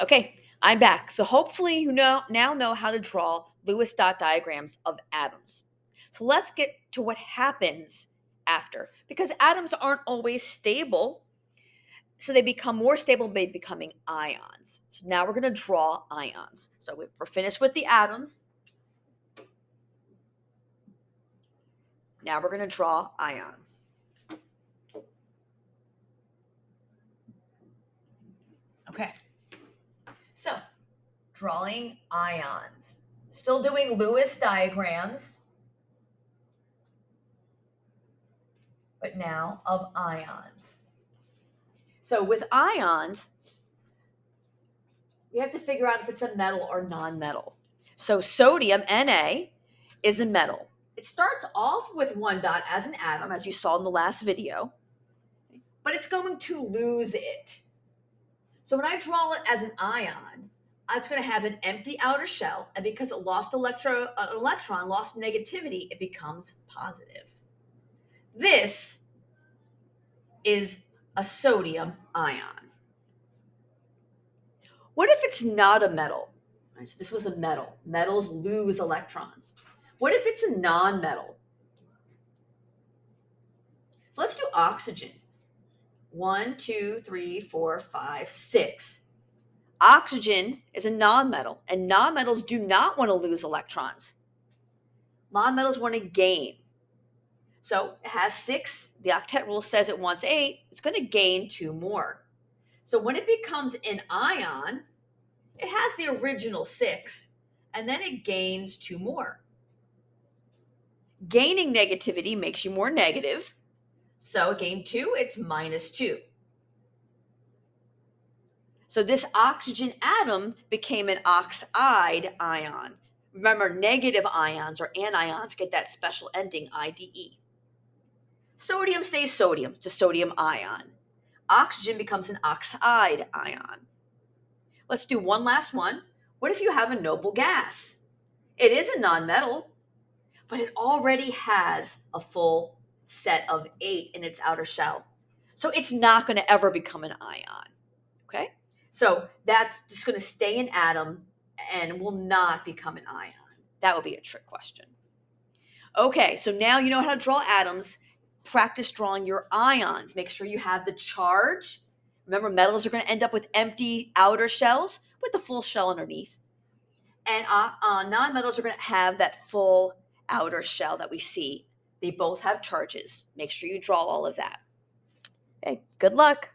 Okay, I'm back. So hopefully you now know how to draw Lewis dot diagrams of atoms. So let's get to what happens after. Because atoms aren't always stable, so they become more stable by becoming ions. So now we're going to draw ions. So we're finished with the atoms. Now we're going to draw ions. Okay. So, drawing ions. Still doing Lewis diagrams, but now of ions. So with ions, we have to figure out if it's a metal or non-metal. So sodium, Na, is a metal. It starts off with one dot as an atom, as you saw in the last video, but it's going to lose it. So when I draw it as an ion, it's going to have an empty outer shell, and because it lost an electron, lost negativity, it becomes positive. This is a sodium ion. What if it's not a metal? Right, so this was a metal. Metals lose electrons. What if it's a non-metal? So let's do oxygen. 1, 2, 3, 4, 5, 6. Oxygen is a non-metal, and non-metals do not want to lose electrons. Non-metals want to gain. So it has 6. The octet rule says it wants 8. It's going to gain 2 more. So when it becomes an ion, it has the original 6, and then it gains 2 more. Gaining negativity makes you more negative. So it gained 2, it's minus 2. So this oxygen atom became an oxide ion. Remember, negative ions or anions get that special ending, IDE. Sodium stays sodium, it's a sodium ion. Oxygen becomes an oxide ion. Let's do one last one. What if you have a noble gas? It is a nonmetal, but it already has a full set of 8 in its outer shell. So it's not going to ever become an ion. Okay? So that's just going to stay an atom and will not become an ion. That would be a trick question. Okay, so now you know how to draw atoms. Practice drawing your ions. Make sure you have the charge. Remember, metals are going to end up with empty outer shells with the full shell underneath. And non-metals are going to have that full outer shell that we see. They both have charges. Make sure you draw all of that. Okay, good luck.